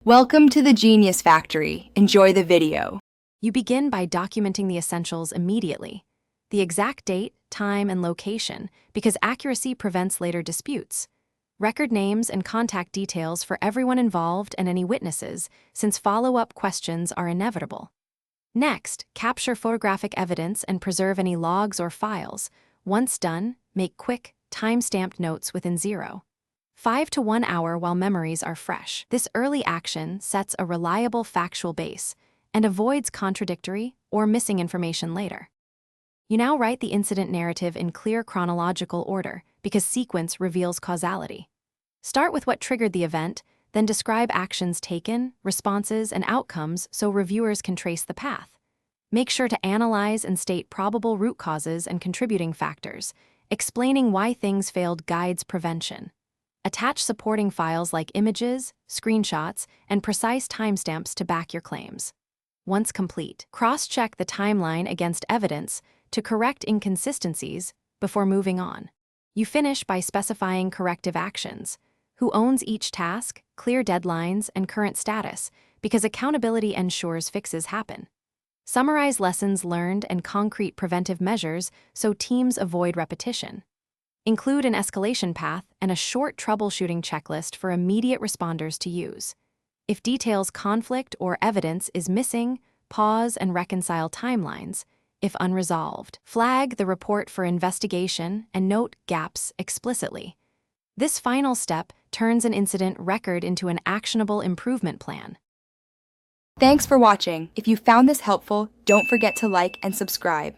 Welcome to the Genius Factory. Enjoy the video. You begin by documenting the essentials immediately. The exact date, time, and location, because accuracy prevents later disputes. Record names and contact details for everyone involved and any witnesses, since follow-up questions are inevitable. Next, capture photographic evidence and preserve any logs or files. Once done, make quick, time-stamped notes within 5 to 1 hour while memories are fresh. This early action sets a reliable factual base and avoids contradictory or missing information later. You now write the incident narrative in clear chronological order because sequence reveals causality. Start with what triggered the event, then describe actions taken, responses, and outcomes so reviewers can trace the path. Make sure to analyze and state probable root causes and contributing factors. Explaining why things failed guides prevention. Attach supporting files like images, screenshots, and precise timestamps to back your claims. Once complete, cross-check the timeline against evidence to correct inconsistencies before moving on. You finish by specifying corrective actions, who owns each task, clear deadlines, and current status, because accountability ensures fixes happen. Summarize lessons learned and concrete preventive measures so teams avoid repetition. Include an escalation path and a short troubleshooting checklist for immediate responders to use. If details conflict or evidence is missing, pause and reconcile timelines. If unresolved, flag the report for investigation and note gaps explicitly. This final step turns an incident record into an actionable improvement plan. Thanks for watching. If you found this helpful, don't forget to like and subscribe.